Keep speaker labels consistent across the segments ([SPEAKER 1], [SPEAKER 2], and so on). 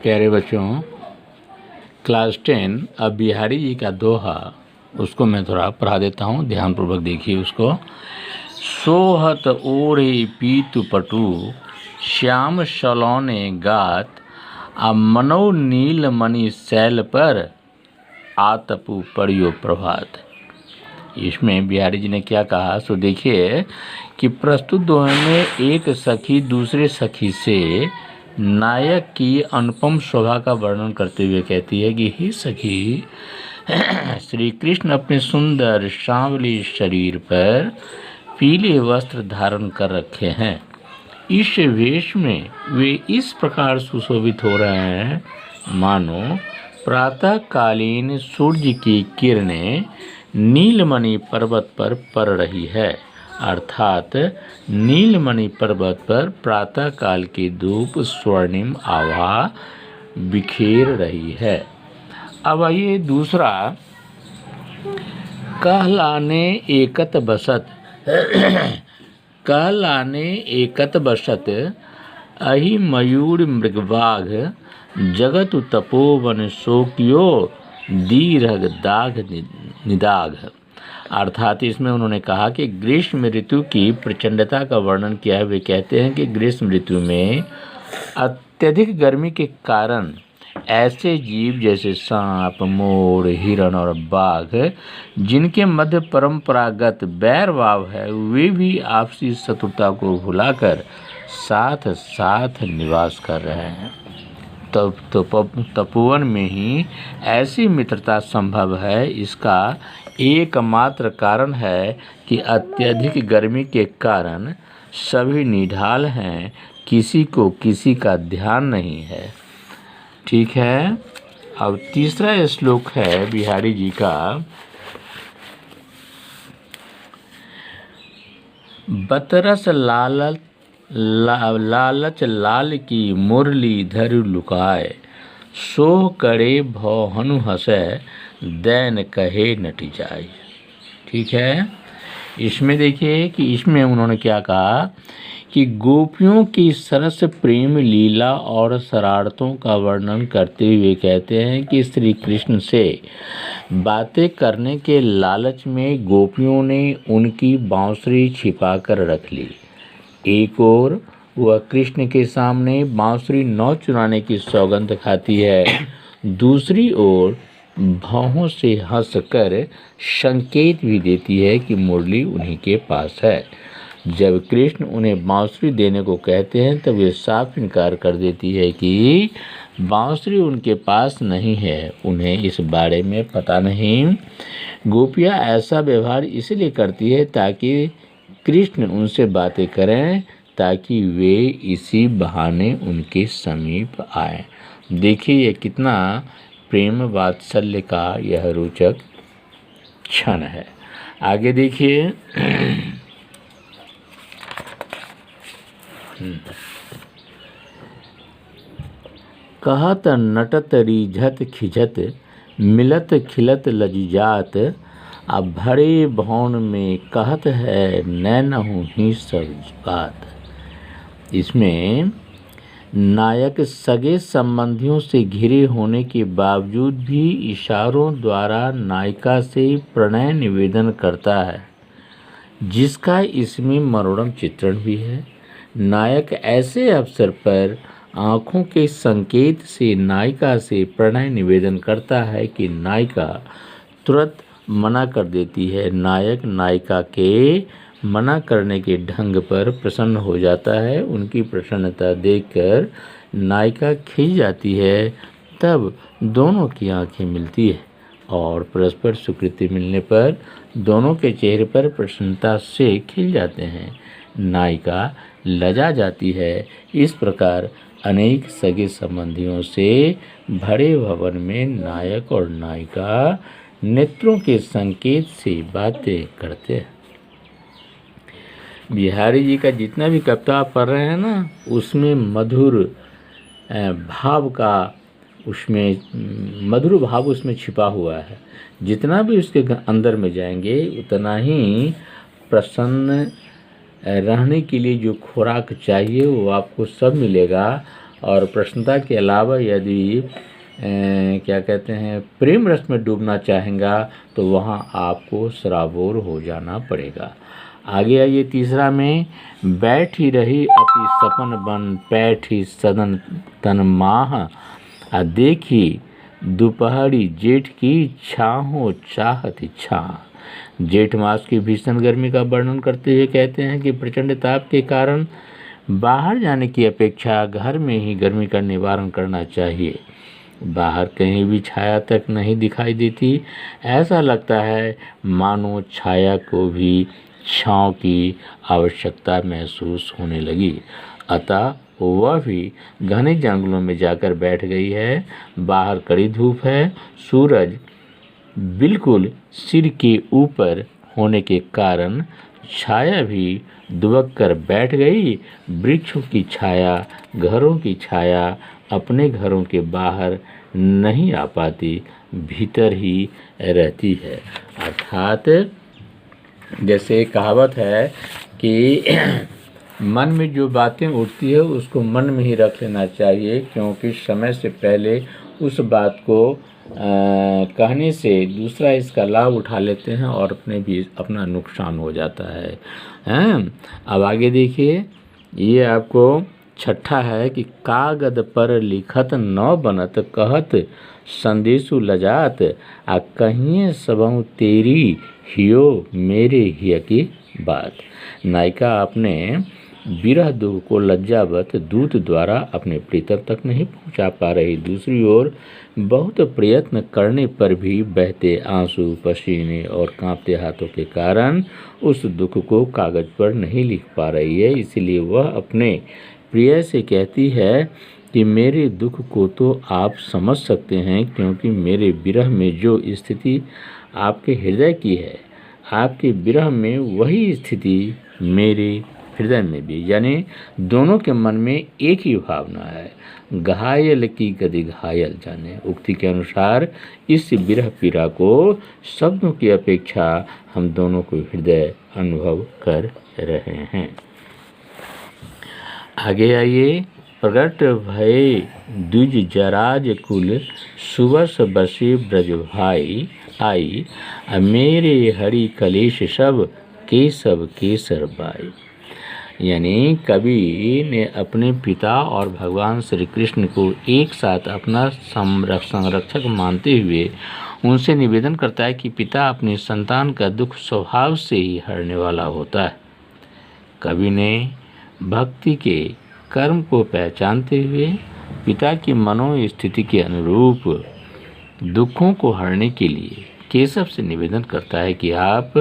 [SPEAKER 1] प्यारे बच्चों, क्लास 10 अब बिहारी जी का दोहा उसको मैं थोड़ा पढ़ा देता हूँ, ध्यानपूर्वक देखिए उसको। सोहत ओढ़े पीतु पटु श्याम सलौने गात, आ मनो नील मणि शैल पर आतपु पड़ियो प्रभात। इसमें बिहारी जी ने क्या कहा सो देखिए कि प्रस्तुत दोहे में एक सखी दूसरे सखी से नायक की अनुपम शोभा का वर्णन करते हुए कहती है कि हे सखी, श्री कृष्ण अपने सुंदर सांवले शरीर पर पीले वस्त्र धारण कर रखे हैं। इस वेश में वे इस प्रकार सुशोभित हो रहे हैं मानो प्रातःकालीन सूर्य की किरणें नीलमणि पर्वत पर पड़ रही है, अर्थात नीलमणि पर्वत पर प्रातःकाल की धूप स्वर्णिम आभा बिखेर रही है। अब आइए दूसरा, कहलाने एकत बसत कहलाने एकत बसत अहि मयूर मृगबाघ, जगत तपोवन शोकियो दीर्घ दाघ निदाघ। अर्थात इसमें उन्होंने कहा कि ग्रीष्म ऋतु की प्रचंडता का वर्णन किया है। वे कहते हैं कि ग्रीष्म ऋतु में अत्यधिक गर्मी के कारण ऐसे जीव जैसे सांप, मोर, हिरण और बाघ, जिनके मध्य परंपरागत बैर भाव है, वे भी आपसी शत्रुता को भुलाकर साथ साथ निवास कर रहे हैं। तपोवन में ही ऐसी मित्रता संभव है। इसका एकमात्र कारण है कि अत्यधिक गर्मी के कारण सभी निढाल हैं, किसी को किसी का ध्यान नहीं है। ठीक है। अब तीसरा श्लोक है बिहारी जी का। बतरस लालच लाल की मुरली धरु लुकाए, सोह करे भव हनु हसै, दैन कहे नटी जाए। ठीक है। इसमें देखिए कि इसमें उन्होंने क्या कहा कि गोपियों की सरस प्रेम लीला और शरारतों का वर्णन करते हुए कहते हैं कि श्री कृष्ण से बातें करने के लालच में गोपियों ने उनकी बांसुरी छिपा कर रख ली। एक ओर वह कृष्ण के सामने बांसुरी नौ चुराने की सौगंध खाती है, दूसरी ओर भौहों से हंसकर संकेत भी देती है कि मुरली उन्हीं के पास है। जब कृष्ण उन्हें बांसुरी देने को कहते हैं तब वे साफ इनकार कर देती है कि बांसुरी उनके पास नहीं है, उन्हें इस बारे में पता नहीं। गोपियाँ ऐसा व्यवहार इसलिए करती है ताकि कृष्ण उनसे बातें करें, ताकि वे इसी बहाने उनके समीप आए। देखिए ये कितना प्रेम वात्सल्य का यह रोचक क्षण है। आगे देखिए। कहत नटत रिझत खिझत, मिलत खिलत लजिजात, अब भरे भवन में कहत है नैनहु ही सब बात। इसमें नायक सगे संबंधियों से घिरे होने के बावजूद भी इशारों द्वारा नायिका से प्रणय निवेदन करता है, जिसका इसमें मनोरम चित्रण भी है। नायक ऐसे अवसर पर आँखों के संकेत से नायिका से प्रणय निवेदन करता है कि नायिका तुरंत मना कर देती है। नायक नायिका के मना करने के ढंग पर प्रसन्न हो जाता है। उनकी प्रसन्नता देखकर नायिका खिंच जाती है। तब दोनों की आंखें मिलती है और परस्पर स्वीकृति मिलने पर दोनों के चेहरे पर प्रसन्नता से खिल जाते हैं। नायिका लजा जाती है। इस प्रकार अनेक सगे संबंधियों से भरे भवन में नायक और नायिका नेत्रों के संकेत से बातें करते हैं। बिहारी जी का जितना भी कविता पढ़ रहे हैं ना, उसमें मधुर भाव उसमें छिपा हुआ है। जितना भी उसके अंदर में जाएंगे उतना ही प्रसन्न रहने के लिए जो खुराक चाहिए वो आपको सब मिलेगा। और प्रसन्नता के अलावा यदि क्या कहते हैं प्रेम रस में डूबना चाहेंगा तो वहाँ आपको सराबोर हो जाना पड़ेगा। आगे आइए तीसरा में, बैठी रही अति सपन बन पैठी सदन तन माह आ देखी दोपहरी जेठ की छाहों चाहत छा। जेठ मास की भीषण गर्मी का वर्णन करते हुए कहते हैं कि प्रचंड ताप के कारण बाहर जाने की अपेक्षा घर में ही गर्मी का निवारण करना चाहिए। बाहर कहीं भी छाया तक नहीं दिखाई देती, ऐसा लगता है मानो छाया को भी छांव की आवश्यकता महसूस होने लगी। अतः वह भी घने जंगलों में जाकर बैठ गई है। बाहर कड़ी धूप है, सूरज बिल्कुल सिर के ऊपर होने के कारण छाया भी दुबक कर बैठ गई। वृक्षों की छाया, घरों की छाया अपने घरों के बाहर नहीं आ पाती, भीतर ही रहती है। अर्थात जैसे कहावत है कि मन में जो बातें उठती है उसको मन में ही रख लेना चाहिए, क्योंकि समय से पहले उस बात को कहने से दूसरा इसका लाभ उठा लेते हैं और अपना नुकसान हो जाता है। हैं? अब आगे देखिए, ये आपको छठा है कि कागद पर लिखत न बनत कहत संदेशु लजात आ कहिए सबहु तेरी हियो मेरे हिय की बात। नायिका अपने विरह दुख को लज्जावत दूत द्वारा अपने प्रीतम तक नहीं पहुंचा पा रही। दूसरी ओर बहुत प्रयत्न करने पर भी बहते आंसू, पसीने और कांपते हाथों के कारण उस दुख को कागज पर नहीं लिख पा रही है। इसलिए वह अपने प्रिय से कहती है कि मेरे दुख को तो आप समझ सकते हैं, क्योंकि मेरे विरह में जो स्थिति आपके हृदय की है, आपके विरह में वही स्थिति मेरे हृदय में भी, यानी दोनों के मन में एक ही भावना है। घायल की गति घायल जाने, उक्ति के अनुसार इस विरह पीड़ा को शब्दों की अपेक्षा हम दोनों को हृदय अनुभव कर रहे हैं। आगे आइए, प्रगट भय द्विज जराज कुल सुबस बसे ब्रज भाई आई मेरे हरि कलेश सब केशव केसर बाई। यानी कवि ने अपने पिता और भगवान श्री कृष्ण को एक साथ अपना संरक्षक मानते हुए उनसे निवेदन करता है कि पिता अपनी संतान का दुख स्वभाव से ही हरने वाला होता है। कवि ने भक्ति के कर्म को पहचानते हुए पिता की मनोस्थिति के अनुरूप दुखों को हरने के लिए केशव से निवेदन करता है कि आप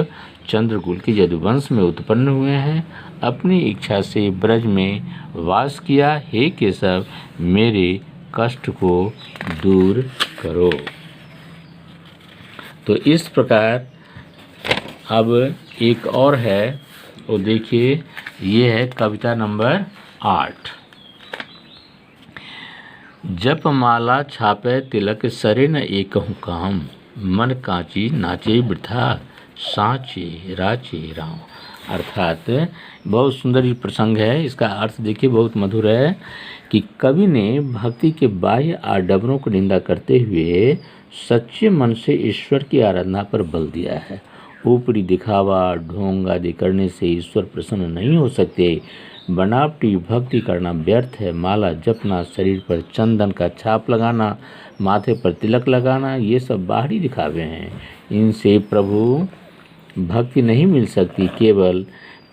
[SPEAKER 1] चंद्रकुल के यदुवंश में उत्पन्न हुए हैं, अपनी इच्छा से ब्रज में वास किया, हे केशव मेरे कष्ट को दूर करो। तो इस प्रकार अब एक और है, वो देखिए, ये है कविता नंबर 8। जप माला छापे तिलक सरे न एकहु काम, मन कांची नाचे वृथा साचे राचे राम। अर्थात बहुत सुंदर ये प्रसंग है। इसका अर्थ देखिए, बहुत मधुर है कि कवि ने भक्ति के बाह्य आडंबरों को निंदा करते हुए सच्चे मन से ईश्वर की आराधना पर बल दिया है। ऊपरी दिखावा, ढोंग आदि करने से ईश्वर प्रसन्न नहीं हो सकते। बनावटी भक्ति करना व्यर्थ है। माला जपना, शरीर पर चंदन का छाप लगाना, माथे पर तिलक लगाना, ये सब बाहरी दिखावे हैं। इनसे प्रभु भक्ति नहीं मिल सकती। केवल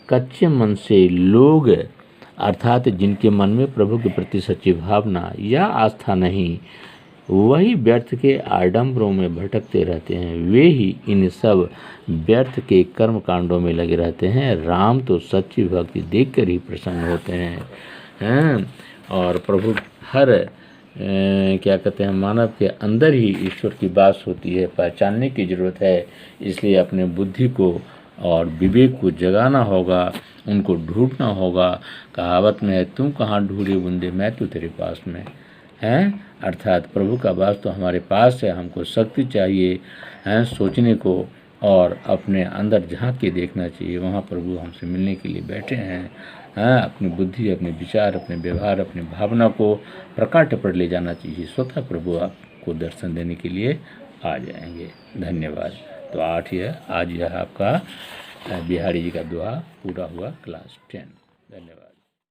[SPEAKER 1] कच्चे मन से लोग, अर्थात जिनके मन में प्रभु के प्रति सच्ची भावना या आस्था नहीं, वही व्यर्थ के आडंबरों में भटकते रहते हैं। वे ही इन सब व्यर्थ के कर्म कांडों में लगे रहते हैं। राम तो सच्ची भक्ति देखकर ही प्रसन्न होते हैं। और प्रभु हर क्या कहते हैं, मानव के अंदर ही ईश्वर की बात होती है। पहचानने की ज़रूरत है। इसलिए अपने बुद्धि को और विवेक को जगाना होगा, उनको ढूंढना होगा। कहावत में है, तुम कहाँ ढूंढे बंदे, मैं तो तेरे पास में हैं। अर्थात प्रभु का वास तो हमारे पास है। हमको शक्ति चाहिए हैं सोचने को, और अपने अंदर झांक के देखना चाहिए। वहाँ प्रभु हमसे मिलने के लिए बैठे हैं। हाँ, अपनी बुद्धि, अपने विचार, अपने व्यवहार, अपनी भावना को प्रकाट्य पर ले जाना चाहिए। स्वतः प्रभु आपको दर्शन देने के लिए आ जाएंगे। धन्यवाद। तो आज यह आपका बिहारी जी का दोहा पूरा हुआ क्लास 10। धन्यवाद।